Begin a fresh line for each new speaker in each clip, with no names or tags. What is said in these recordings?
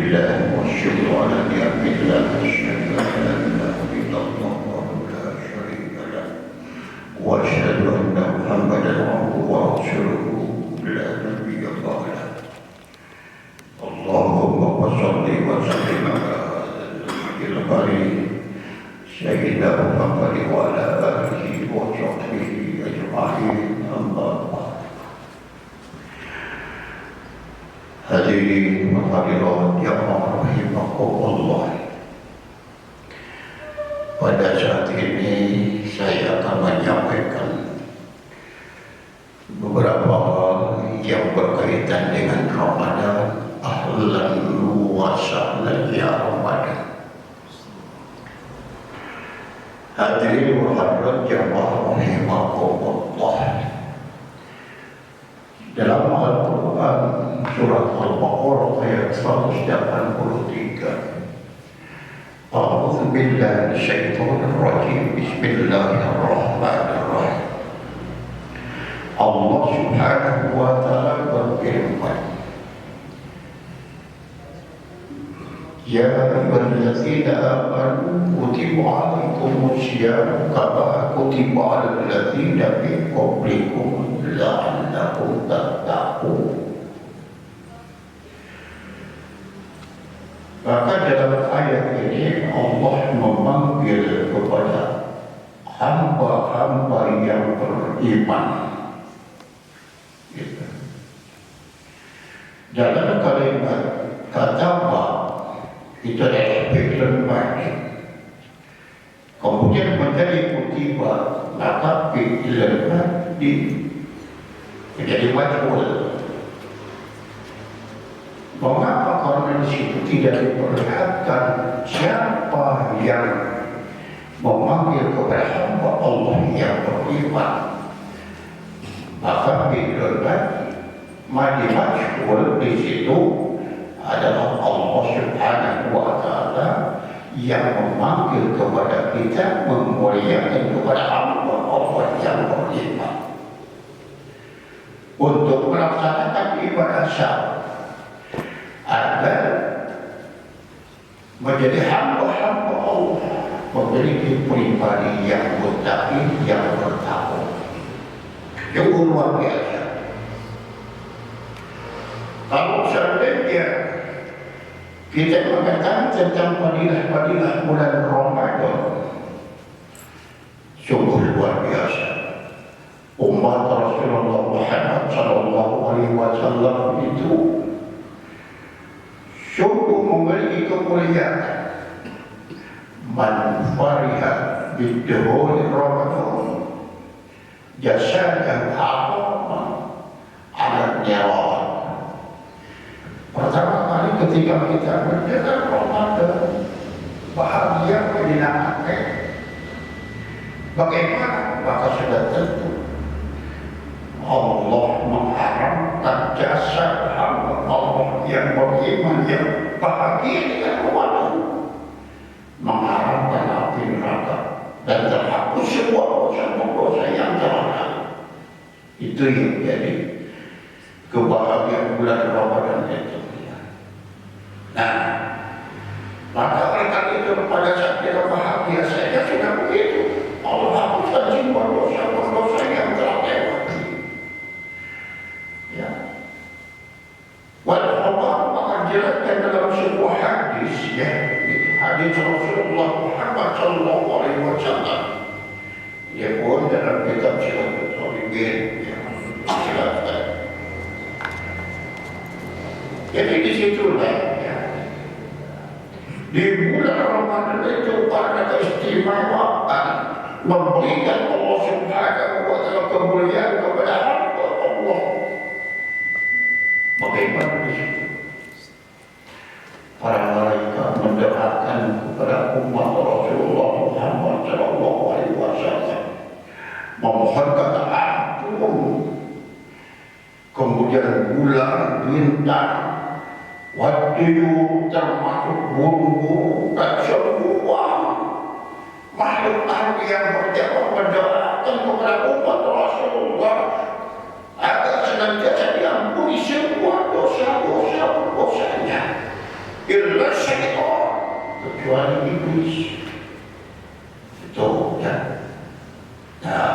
بالله والشكر على نعم الله أشهد أن لا إله إلا الله لا شريك له وأشهد أن محمدا عبده ورسوله لا نبي بعده اللهم صل وسلم على هذا النبي الكريم سيدنا محمد وعلى آله وصحبه أجمعين أما بعد. Hadirin hadirat yang rahimakumullah. Pada saat ini saya akan menyampaikan beberapa hal yang berkaitan dengan Ramadan. Ahlan wa sahlan ya Ramadan. Hadirin hadirat yang rahimakumullah. Dalam Al-Quran Surat Al-Baqarah ayat 183, A'udzu billahi minasyaitonir rajim. Bismillahirrahmanirrahim. Allah Subhanahu wa taala berfirman, Ya ayyuhallazina amanu kutiba alaikumus syiyam kama kutiba alal ladzina min qablikum la'allakum tattaqun. Maka dalam ayat ini Allah memanggil kepada hamba-hamba yang beriman. Gitu. Dalam kalimat kataba itu adalah fi'il madhi. Kemudian menjadi kutiba, maka fi'il madhi menjadi majhul. Mengapa? Karena di situ tidak diperlihatkan siapa yang memanggil kepada hamba Allah yang beriman. Maka fi'il madhi majhul di situ adalah Allah Subhanahu wa taala yang memanggil kepada kita, memuliakan kepada hamba Allah yang beriman untuk melaksanakan ibadah syara agar menjadi hamba-hamba Allah, memiliki pribadi yang muttaqin, yang bertakwa. Yang luar biasa. Kalau seandainya kita mengatakan tentang fadilah-fadilah bulan Ramadan, sungguh luar biasa. Umat Rasulullah Muhammad SAW itu sungguh memiliki kemuliaan. Man fariha biduhul Ramadan jasadahu harama ala nyawa. Pertama kali ketika kita mendengar Ramadan, bahagia menyenangkan. Bagaimana? Maka sudah tentu Allah mengharamkan jasad hamba Allah yang beriman, yang bahagia dengan Ramadan, mengharamkan api neraka dan terhapus semua dosa-dosa yang telah lalu. Itu yang jadi kebahagiaan bulan Ramadan itu. Nah, maka oleh karena itu pada saat kita bahagia saja sudah begitu. Allah hapuskan semua dosa-dosa yang telah lewati. Ya. Walau Allah mengajarkan dalam sebuah hadis, ya, hadis Rasulullah Muhammad SAW. Dia pun dalam kitab Silatul Talibin yang dijelaskan. Jadi di situlah di bulan Ramadan itu pada keistimewaan memberikan Allah Subhanahu wa taala kemuliaan kepada hamba Allah. Bagaimana di situ? Para malaikat mendoakan kepada umat Rasulullah Muhammad SAW, memohonkan ampun. Kemudian bulan, bintang, wadiyu termasuk burung-burung dan semua makhluk yang berjamaah mendoakan kepada umat Rasulullah agar senantiasa diampuni semua dosa-dosanya. illa syaitan, kecuali iblis. Itu ya. Nah,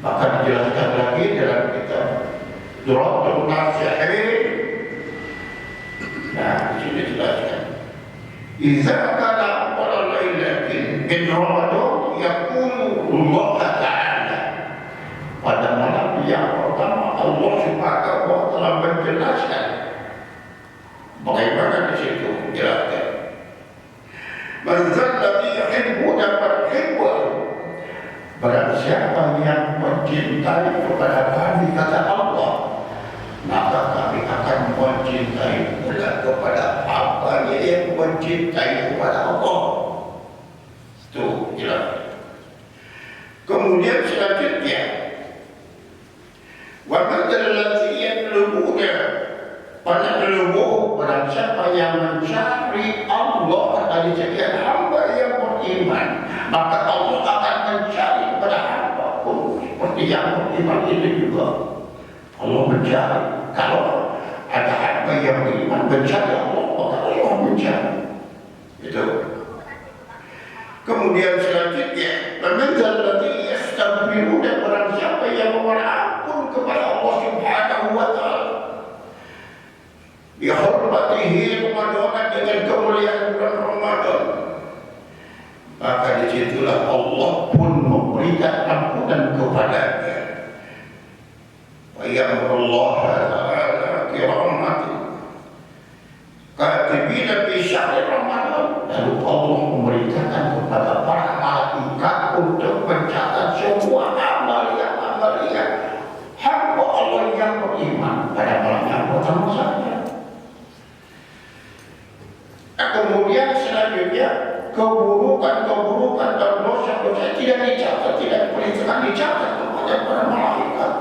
maka dijelaskan lagi dalam kitab Duratul Nasihin. Nah, di sini dijelaskan. Idza kana awwal lailatin min Ramadan yaqulu Allah Ta'ala. Pada malam yang pertama Allah Subhanahu wa Ta'ala menjelaskan bagaimana di situ menjelaskan. Man dzalladzi yuhibbu barang siapa yang mencintai kepada kami, kata Allah, maka kami akan mencintai pula kepada hamba yang mencintai kepada Allah. Itu jelas. Kemudian selanjutnya, wa madzallati yatlubuna, pada leluhur barang siapa yang mencari Allah dari sekian hamba yang beriman, maka Allah akan mencari kepada hamba pun seperti yang beriman itu juga. Allah mencari. Kalau ada hamba yang beriman mencari Allah, maka Allah mencari. Itu. Kemudian selanjutnya, menzallati yastaghfiruna, barang siapa yang memohon ampun kepada Allah Subhanahu wa Ta'ala, bihormatihi Ramadan, dengan kemuliaan bulan Ramadan, maka disitulah Allah pun memberikan ampunan kepadanya. Wa ya'murullah ta'ala kiramati katibina fi syahri Ramadan, lalu Allah memerintahkan kepada para malaikat untuk mencatat semua amalia hamba Allah yang beriman pada malam yang pertama saja. Kemudian selanjutnya, keburukan dan dosa-dosa tidak dicatat, tidak diperintahkan dicatat kepada para malaikat.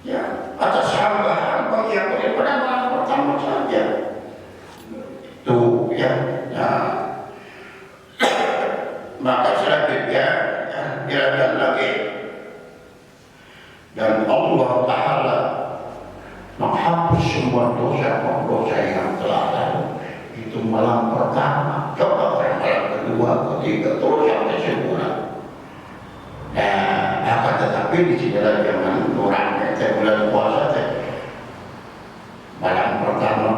Ya, atas hamba-hamba yang daripada malam pertama saja. Tuh ya. Nah, maka selanjutnya dilanjutkan lagi, dan Allah Ta'ala menghapus semua dosa-dosa yang telah lalu. Itu malam pertama, coba pada malam kedua, ketiga, terus sampai sebulan. Nah, akan tetapi di sini lagi zaman orang bulan puasa, malam pertama,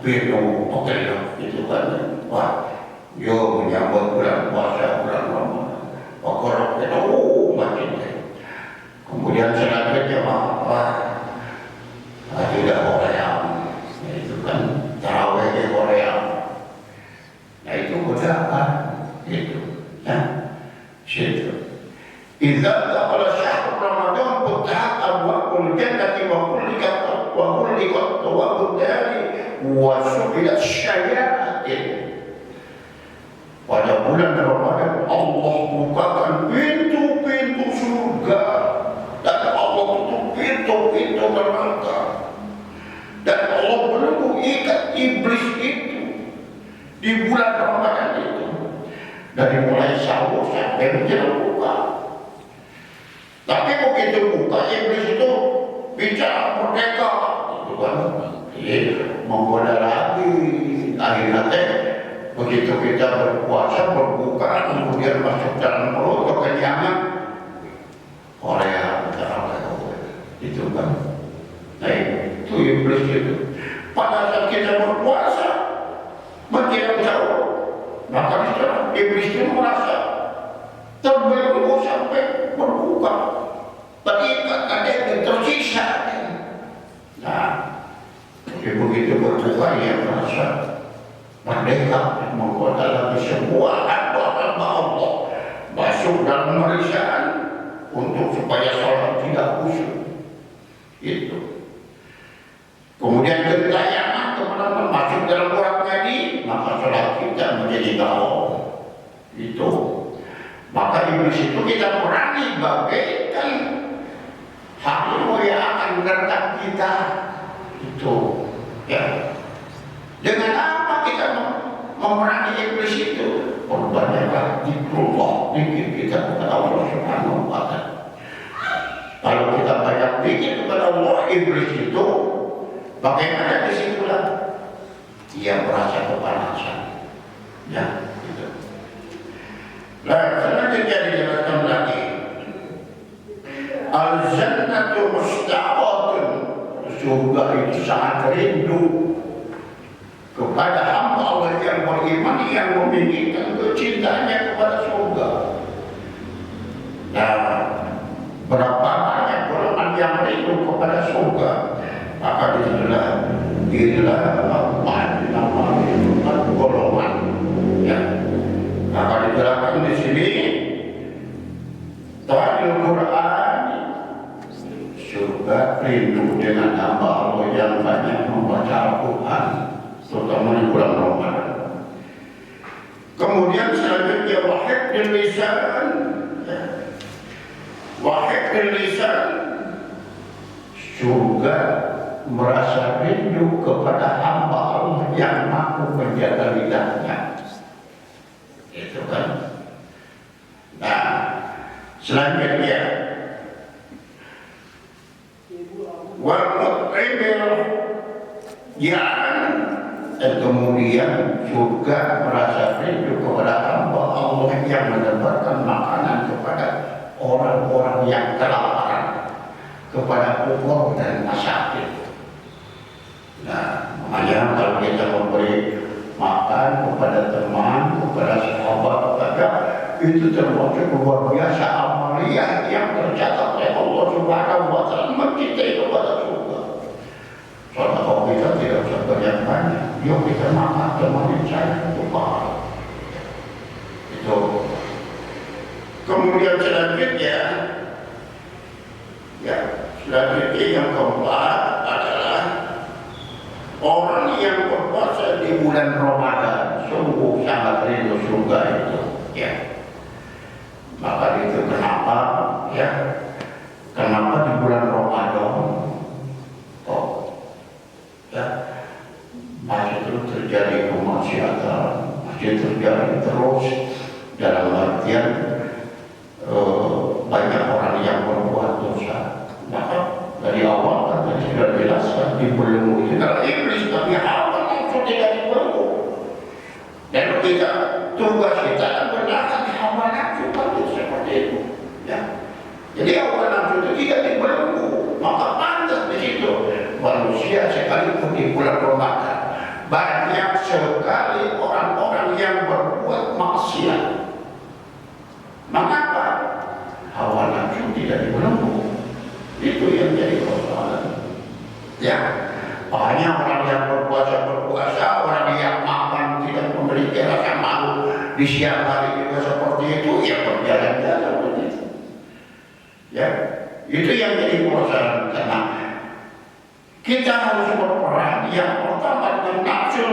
penuh, oke, itu kan, wah, yo menyambut bulan puasa, bulan Ramadan, pokoknya itu makin. Kemudian selanjutnya, tidak orang itu kan. Tarawih di Korea, nah itu godaan itu, ya, situ. Idza dakhala syahr Ramadan futihat abwaabul jannati wa ghulqat abwaabud dari wa subilat syayatin. Pada bulan Ramadan Allah bukakan pintu-pintu surga dan Allah tutup pintu-pintu neraka. Dan Allah belum ikat iblis itu di bulan Ramadan itu, dari mulai sahur sampai menjelang buka. Tapi begitu buka, iblis itu bicara merdeka, itu kan, menggoda lagi. Akhirnya begitu kita berpuasa, berbuka, kemudian masuk dalam perut kekenyangan, Korea itu kan. Nah, itu iblis itu. Pada saat kita berpuasa, menjelang sahur, maka setelah iblis itu merasa terbelenggu sampai berbuka, terikat, ada yang tersiksa. Nah, begitu berbuka ia merasa merdeka, menggoda lagi semua hamba-hamba Allah, masuk dalam merisaan untuk supaya sholat tidak khusyuk. Itu. Kemudian gentayangan teman-teman masuk dalam orang tadi, maka sholat kita menjadi gaul. Itu. Maka iblis itu kita perangi bagaikan harimau yang akan menerkam kita. Itu. Ya. Dengan apa kita memerangi iblis itu? Perbanyaklah zikrullah, zikir kita kepada Allah Subhanahu wa Ta'ala. Kalau kita banyak zikir kepada Allah, iblis itu bagaimana disitulah ia merasa kepanasan. Ya, gitu. Nah, selanjutnya dijelaskan lagi. Al-jannatu mustaqatun. Surga itu sangat rindu kepada hamba Allah yang beriman, yang menginginkan kecintanya kepada surga. Nah, berapa banyak golongan yang rindu kepada surga, maka disitulah dirilah nama golongan. Ya, maka dijelaskan di sini Al Quran, surga rindu dengan hamba Allah yang banyak membaca Al-Quran, terutama di bulan Ramadan. Kemudian selanjutnya wahid lisan, wahid lisan, surga merasa rindu kepada hamba Allah yang mampu menjaga lidahnya. Itu kan. Nah, selanjutnya wa mut'imil yang, dan kemudian surga merasa rindu kepada hamba Allah yang menyebarkan makanan kepada orang-orang yang kelaparan, kepada ukhuwah dan masakin. Nah, makanya kalau kita memberi makan kepada teman, kepada sahabat, kepada itu termasuk luar biasa amaliyah yang tercatat oleh Allah Subhanahu wa Ta'ala, mencintai kepada surga. Soalnya kalau kita tidak usah banyak-banyak, yuk kita makan temanin saya untuk pahala. Itu. Kemudian selanjutnya, ya, selanjutnya yang keempat adalah orang yang berpuasa di bulan Ramadan sungguh sangat rindu surga itu. Ya. Maka itu kenapa, ya? Kenapa di bulan Ramadan ya, masih terus terjadi kemaksiatan, masih terjadi terus dalam artian banyak orang yang berbuat dosa. Maka dari awal kan tadi sudah jelaskan dibelenggu itu kalau iblis, tapi hawa nafsu tidak dibelenggu. Dan kita tugas kita menahan hawa nafsu itu seperti itu. Ya. Jadi hawa nafsu itu tidak dibelenggu, maka pantas di situ manusia sekalipun di bulan Ramadan banyak sekali orang-orang yang berbuat maksiat. Mengapa? Hawa nafsu tidak dibelenggu. Itu yang jadi persoalan. Ya, banyak orang yang berpuasa, orang yang makan tidak memiliki rasa malu di siang hari juga seperti itu, ya berjalan-jalan begitu. Ya, itu yang jadi persoalan. Karena kita harus berperan yang pertama dengan nafsu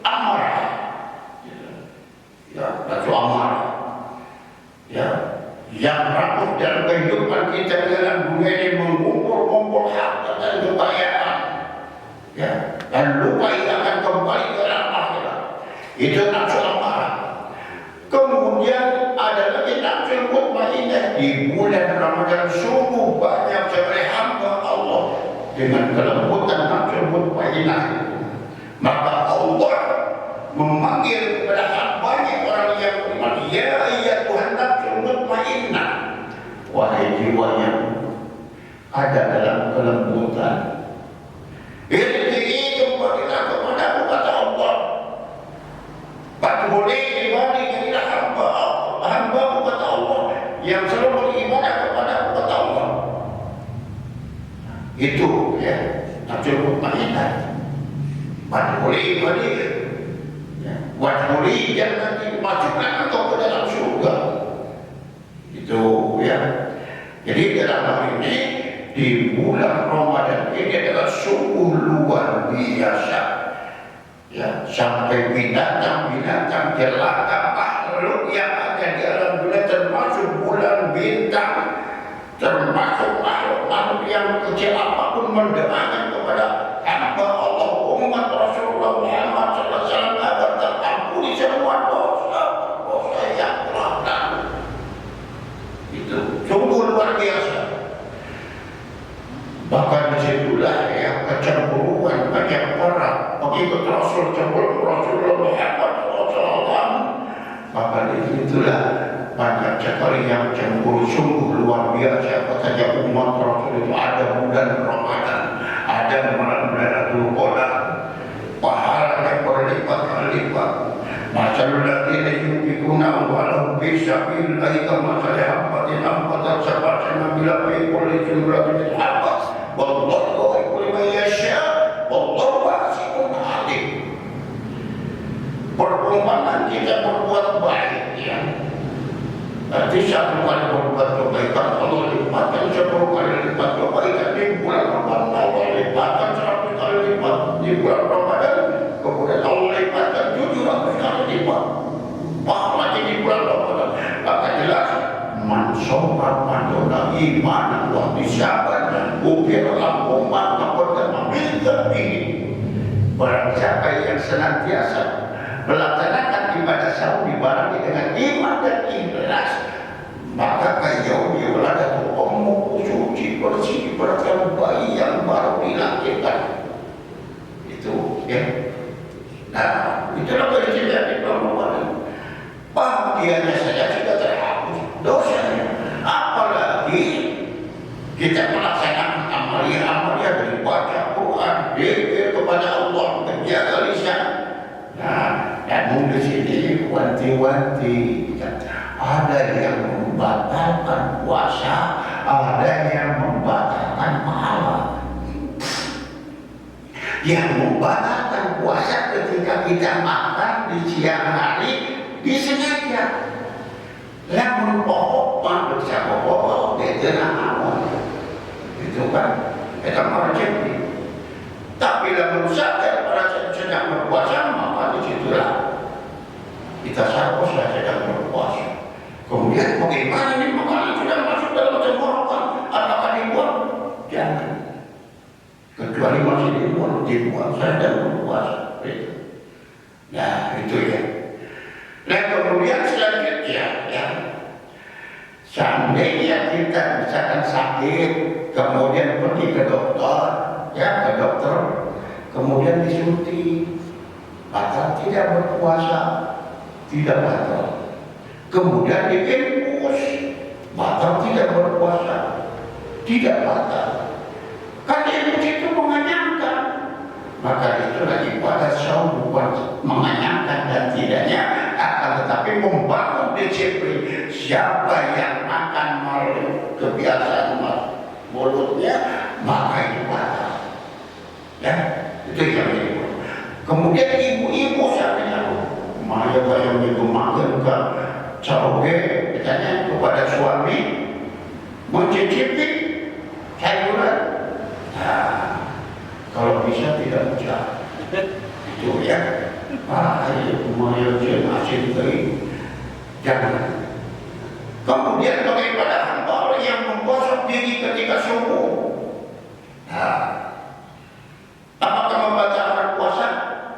amarah. Ya, nafsu amarah. Ya, yang rapuh dalam kehidupan kita dalam dunia ini mengumpul-kumpul harta dan kekayaan, ya, dan lupa akan kembali ke dalam akhirat. Itu nafsu amarah. Kemudian ada lagi nafsu mutmainnah. Di bulan Ramadan sungguh banyak sekali hamba Allah dengan kelembutan nafsu mutmainnah. Maka Allah memanggil kepada hambanya orang yang beriman, ya ayyatuhan nafsul mutmainnah, wahai jiwa yang ada dalam kelembutan, irji'i, kembalilah kepadamu, kata Allah. Fadkhuli ibadi, jadilah hamba-Mu, kata Allah, yang selalu beribadah kepadamu, kata Allah. Itu ya nafsul mutmainnah. Fadkhuli ibadi, wadkhuli jannati, masukkan engkau ke dalam surga. Itu ya. Jadi dalam hal ini di bulan Ramadan ini adalah sungguh luar biasa. Ya, sampai binatang-binatang jelata makhluk yang ada di alam bulan, termasuk bulan bintang, termasuk makhluk-makhluk yang kecil apapun mendoakan kepada hamba Allah umat Rasulullah Muhammad SAW agar terampuni semua dosa yang telah lalu. Itu sungguh luar biasa. Bahkan disitulah ya kecemburuan banyak orang pengikut Rasul sebelum Rasulullah Muhammad SAW. Maka disitulah banyak sekali yang cemburu, sungguh luar biasa. Katanya umat Rasul itu ada bulan Ramadan, ada malam Lailatul Qadar, pahalanya berlipat-lipat. Masalul ladzina yunfiquna amwalahum fi sabilillahi kamathali habbatin anbatat sab'a sanabila fi kulli sunbulatin habba wallahu yuhibbu man yasha wallahu wasi'un 'alim. Perumpamaan kita berbuat baik, ya. Nanti satu kali berbuat kebaikan Allah lipatkan 10 kali lipat kebaikan di bulan Ramadan, Allah lipatkan 100 kali lipat di bulan Ramadan, kemudian Allah lipatkan 700 kali lipat pahala di bulan Ramadan. Maka jelas man shoma Ramadan iman wa ihtisaban ghufira lahu ma taqaddama min dhanbihi. Barang siapa yang senantiasa melaksanakan ibadah sahur dibarengi dengan iman dan ikhlas, maka kayak diwaladah ummu suci bersih berkah bayi yang baru dilahirkan. Itu ya. Nah, itulah perjanjian di Ramadan. Bahagianya saja sudah terhapus dosanya. Apalagi kita melaksanakan amalia-amalia dari baca Quran, zikir kepada Allah, menjaga lisan. Nah, namun di sini wanti-wanti, ada yang membatalkan puasa, ada yang membatalkan pahala. Yang membatalkan puasa ketika kita makan di siang hari disengaja. Namun pokok bersama pokok betul awal, itu kan kita merejeki. Tapi namun sadar pada sedang berpuasa, maka disitulah kita sadar saya sedang berpuasa. Kemudian bagaimana ini makanan sudah masuk dalam tenggorokan, apakah dibuang? Jangan. Kecuali masih dibuang saya sedang berpuasa. Nah itu ya. Nah kemudian selanjutnya ya, seandainya kita misalkan sakit, kemudian pergi ke dokter, ya ke dokter, kemudian disuntik, batal tidak berpuasa, tidak batal. Kemudian diinfus, batal tidak berpuasa, tidak batal. Kan infus itu mengenyangkan, maka itulah ibadah saum bukan mengenyangkan dan tidaknya, akan tetapi membangun disiplin. Siapa yang makan melalui kebiasaan mulutnya, maka itu batal. Ya, itu yang itu. Kemudian ibu-ibu saatnya maya yang itu makan ke caroge, misalnya kepada suami mencicipi sayuran. Nah, kalau bisa tidak menjauh, itu ya. Ayo maya yang asin kering, jangan. Kemudian bagaimana hamba yang menggosok diri ketika subuh? Nah, apakah membatalkan puasa?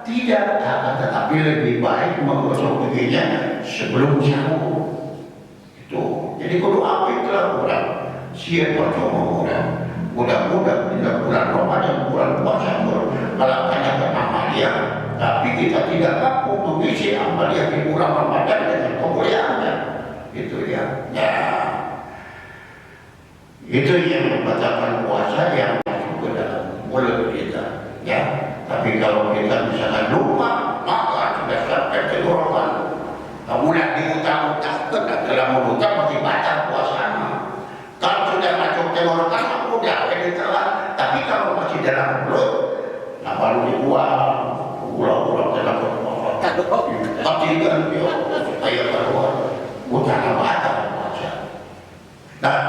Tidak, akan tetapi lebih baik menggosok giginya sebelum sahur. Itu. Jadi kudu apik lah orang. Siapa cuma orang. Mudah-mudahan bila bulan Ramadan, bulan puasa melaksanakan amalia, tapi kita tidak mampu mengisi amalia di bulan Ramadan dengan kemuliaannya. Itu ya. Ya. Itu yang membatalkan puasa yang masuk ke dalam mulut kita. Ya. Tapi kalau kita misalkan lupa, maka sudah sampai tenggorokan. Kemudian diutang-utangkan dalam mulut masih batal puasanya. Kalau sudah masuk tenggorokan, udah ini telat. Tapi kalau masih dalam mulut, nah baru dibuang. Ulang-ulang dalam berpuasa. Tapi kan dia supaya keluar, bukan batal puasa. Nah,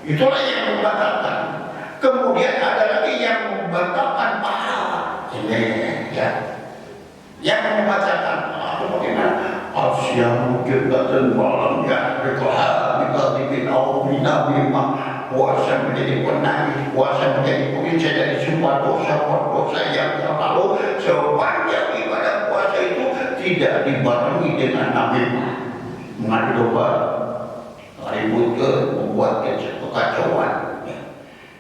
itulah yang membatalkan. Kemudian ada lagi yang membatalkan pahala. Ini ya, yang membatalkan pahala bagaimana? Asyam qiblatun malam ya berkohal dikatibin awbina bima. Puasa menjadi penangis, puasa menjadi pengisah dari semua dosa-dosa yang terlalu. Sepanjang ibadah puasa itu tidak dibarengi dengan namimah, mengadu domba, ribut, membuat kekacauan.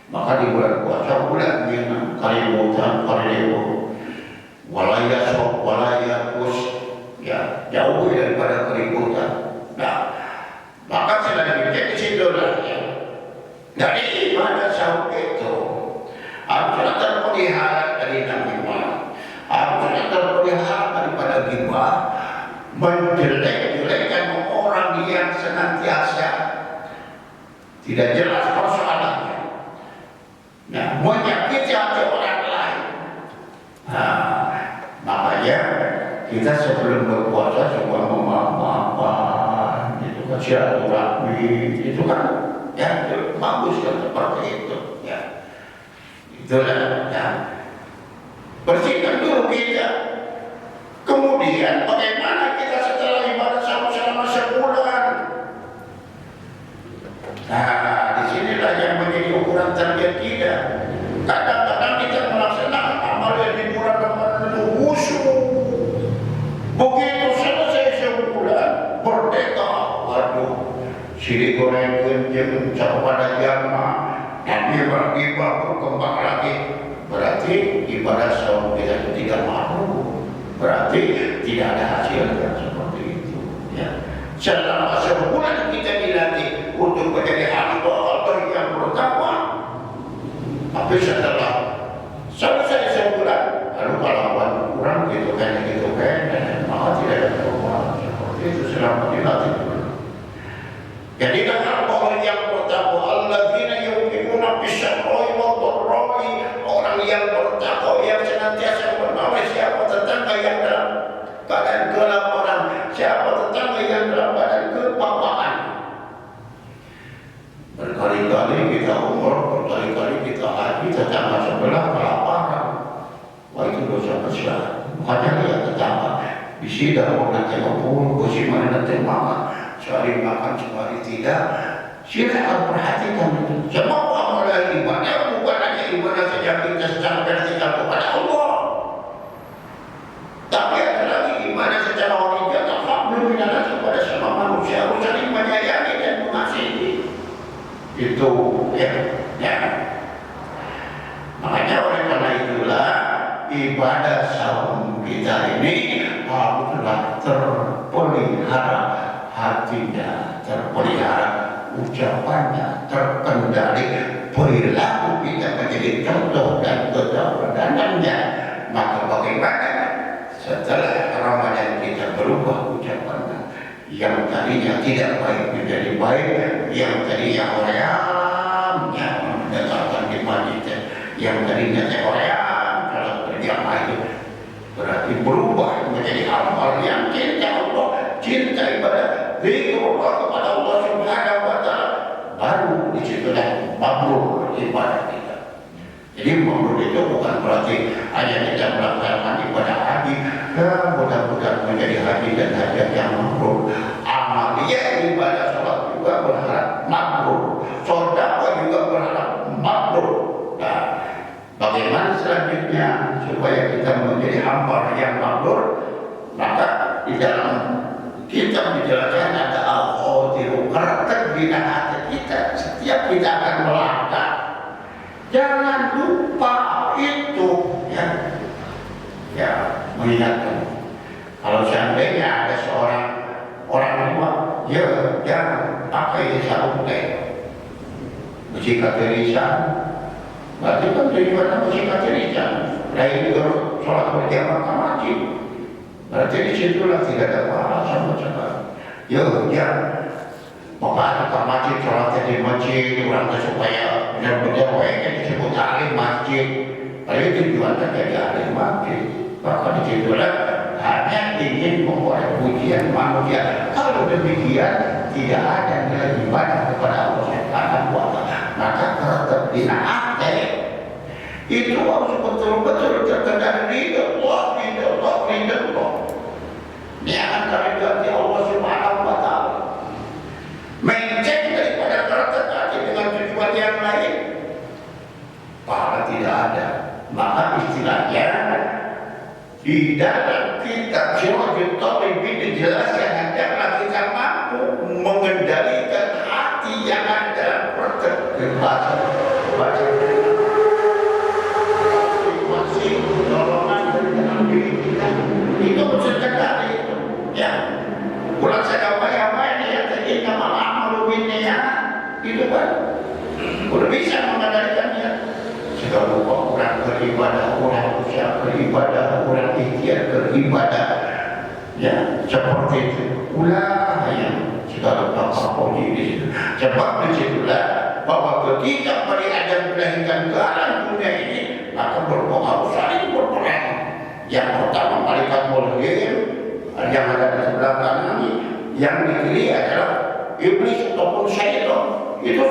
Maka di bulan puasa bulan yang kali mutan, kali lewo, walaya sok, walaya kus, ya jauh daripada keributan. Nah, maka selanjutnya di situlah ya. Dari ibadah sahur itu harusnya terpelihara dari namimah, harusnya terpelihara daripada ghibah, menjelek-jelekkan orang yang senantiasa tidak jelas persoalannya, nah, menyakiti hati orang lain. Nah, makanya kita sebelum berpuasa coba memaafkan, itu kan silaturahmi, itu kan ya bagus kan seperti itu ya. Itulah ya. Bersihkan dulu kita. Kemudian bagaimana kita setelah ibadah sahur selama sebulan? Nah, disinilah yang menjadi ukuran target kita. Kadang-kadang kita melaksanakan amal yang di bulan Ramadan itu khusyuk. Begitu selesai sebulan, merdeka. Waduh, siri goreng kenceng, pada jamaah, Nabi bergibah berkembang lagi. Berarti ibadah sahur kita itu tidak mabrur. Berarti tidak ada hasil yang seperti itu. Ya. Selama sebulan kita dilatih untuk menjadi hamba Allah yang bertakwa. Tapi setelah selesai sebulan, lalu kalaupun kurang gitu kan, maka tidak ada perubahan seperti itu selama dilatih. Jadi hamba yang bertakwa, alladzina yuqimuna bis-syarri wad-dharra'i, orang yang bertakwa yang senantiasa menolong siapa tetangga yang dalam keadaan kelaparan, siapa tetangga yang dalam keadaan kepapaan. Berkali-kali kita umroh, berkali-kali kita haji, tetangga sebelah kelaparan. Wah, itu dosa besar. Makanya lihat tetangga di sini mau nanti ngepul, di mana nanti makan, sehari makan, sehari tidak. Sila harus perhatikan itu. Semua amalan ibadah bukan hanya ibadah saja kita secara vertikal kepada Allah, tapi ada lagi ibadah secara horizontal, belum ada kepada semua manusia, harus saling menyayangi dan mengasihi. Itu ya. Makanya oleh karena itulah ibadah sahur kita ini haruslah terpelihara hatinya, terpelihara ucapannya, terkendali perilaku kita menjadi contoh dan keteladanan. Maka bagaimana setelah Ramadan kita berubah ucapannya, yang tadinya tidak baik menjadi baik, yang tadinya horeamnya mendengarkan di majlis, yang tadinya hoream kalau berjamaah itu berarti berubah menjadi amal yang cinta Allah, cinta ibadah, zikrullah kepada Allah Subhanahu wa Ta'ala. Baru disitulah mabrur ibadah kita. Jadi mabrur itu bukan berarti hanya kita melaksanakan ibadah haji, mudah-mudahan menjadi haji dan hajat yang mabrur. Amaliyah ibadah sholat juga berharap mabrur, sedekah juga berharap mabrur. Nah, bagaimana selanjutnya supaya kita menjadi hamba yang mabrur? Maka di dalam kitab dijelaskan ada al-khawtiru, karakter bina hati kita. Setiap kita akan melangkah, jangan lupa itu ya mengingatkan. Kalau seandainya ada seorang orang tua, ya jangan pakai sarung teh, besi katirisan. Berarti kan tujuannya besi katirisan. Lain kalau sholat berjamaah ke masjid, berarti disitulah tidak ada pahala sama sekali. Ya jangan. Maka ke masjid, sholatnya di masjid, orang supaya benar-benar baiknya disebut alim masjid. Tapi tujuannya jadi alim masjid. Maka disitulah hanya ingin membuat pujian manusia. Kalau demikian tidak ada nilai ibadah kepada Allah Subhanahu wa Ta'ala. Maka tetap dinaati itu harus betul-betul terkendali Allah. Ini akan terganti Allah Subhanahu wa Ta'ala. Mencet daripada terkendali dengan tujuan yang lain, pahala tidak ada. Maka istilahnya di dalam kitab Sirajul Talibin dijelaskan hendaklah kita mampu mengendalikan hati yang ada dalam praktek baca masih dorongan dari dalam diri sejak itu ya. Bulan saya apa ini ya, jadi nama malu ini ya, itu kan udah bisa mengendalikannya. Jika lupa orang beribadah, orang usaha beribadah, orang ikhtiar beribadah, ya seperti itu. Ulah yang segala apa di situ. Sebab disitulah bahwa ketika pada Adam dilahirkan ke alam dunia ini, maka berpengaruh saling berperang. Yang pertama malaikat mulhir yang ada di sebelah kanan ini, yang di kiri adalah iblis ataupun syaitan. Itu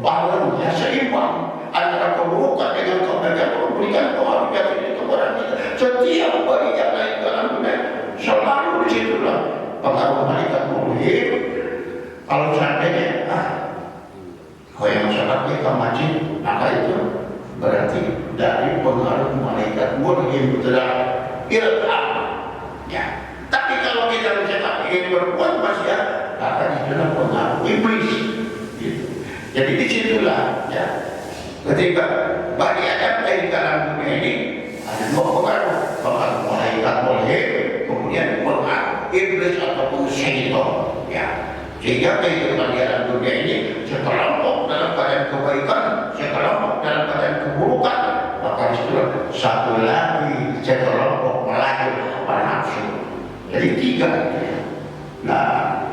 balannya seimbang antara keburukan dengan kebaikan, memberikan pengaruh yang ini kepada kita. Setiap bagi yang lain dalam dunia selalu disitulah pengaruh malaikat mulhir. Kalau seandainya kalau yang sholat kita masjid, maka itu berarti dari pengaruh malaikat mulhir telah ilham. Ya. Tapi kalau kita misalkan ingin berbuat maksiat, maka itulah pengaruh iblis. Gitu. Jadi disitulah ya. Ketika bagi Adam dari dalam dunia ini ada dua pengaruh malaikat mulhir, kemudian pengaruh iblis ataupun syaitan. Ya. Sehingga kehidupan di alam dunia ini sekelompok dalam keadaan kebaikan, sekelompok dalam keadaan keburukan, maka disitulah satu lagi sekelompok melaju hawa nafsu. Jadi tiga itu ya. Nah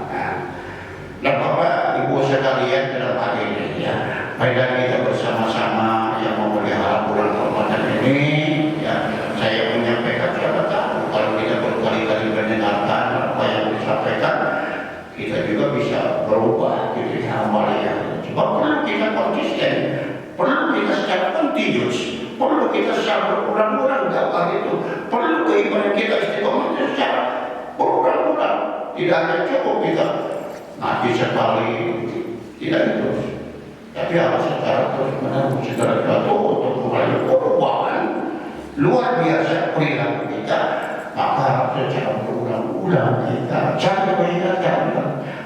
Bapak Ibu sekalian dalam hal ini ya, baiklah kita bersama-sama yang memelihara bulan Ramadan ini ya, saya menyampaikan siapa tahu kalau kita berkali-kali mendengarkan apa yang disampaikan, kita juga bisa berubah gitu ya amalnya. Sebab perlu kita konsisten, perlu kita secara continuous, perlu kita secara berulang-ulang dakwah itu, perlu keimanan kita istiqomah secara berulang-ulang. Tidak hanya cukup kita ngaji sekali, tidak itu, tapi harus secara terus-menerus, segala sesuatu untuk mulai perubahan luar biasa perilaku kita. Maka secara berulang-ulang kita cari mengingatkan,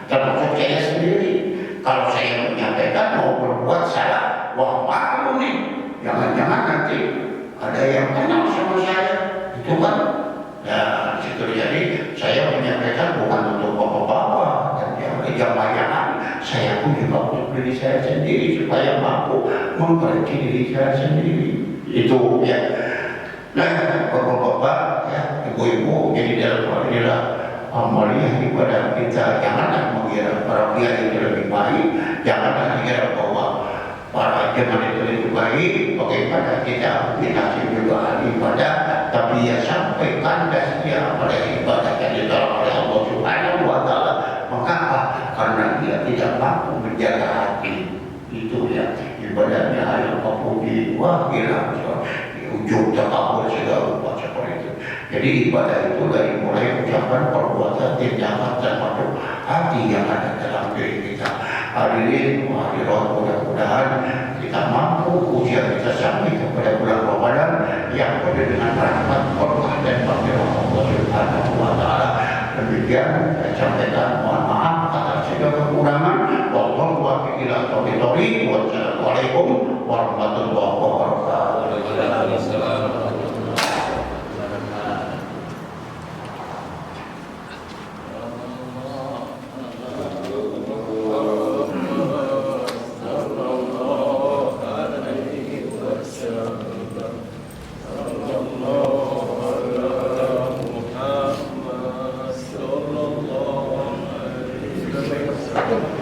termasuk saya sendiri. Kalau saya menyampaikan mau berbuat salah, wah malu nih, jangan-jangan nanti ada yang kenal sama saya, itu kan. Ya, situ jadi saya menyampaikan bukan untuk bapak-bapak dan yang lain. Saya pun juga untuk diri saya sendiri supaya mampu memperbaiki diri saya sendiri. Itu ya. Nah, bapak-bapak, ya, ibu-ibu, jadi dalam hal inilah amaliyah ibadah kita. Janganlah mengira para kiai itu lebih baik, janganlah mengira bahwa para jemaah itu lebih baik. Bagaimana kita menasih juga ahli ibadah, tapi ya sampai kandasnya pada ibadah yang ditolak oleh Allah Subhanahu wa Ta'ala. Mengapa? Karena dia tidak mampu menjaga hati. Itu ya, ibadahnya hanya papudi, wah hilang. Ujung takabur segala rupa seperti itu. Jadi ibadah itu dari mulai ucapan, perbuatan, tindakan, termasuk hati yang ada dalam diri kita. Hadirin, hadirat, mudah-mudahan kita mampu usia kita sampai kepada bulan Ramadan yang penuh dengan rahmat, berkah dan rahmat Allah Subhanahu wa Ta'ala. Demikian saya sampaikan, mohon maaf atas segala kekurangan. Wallahu a'lam bishawab. Wassalamualaikum warahmatullahi wabarakatuh.
Thank you.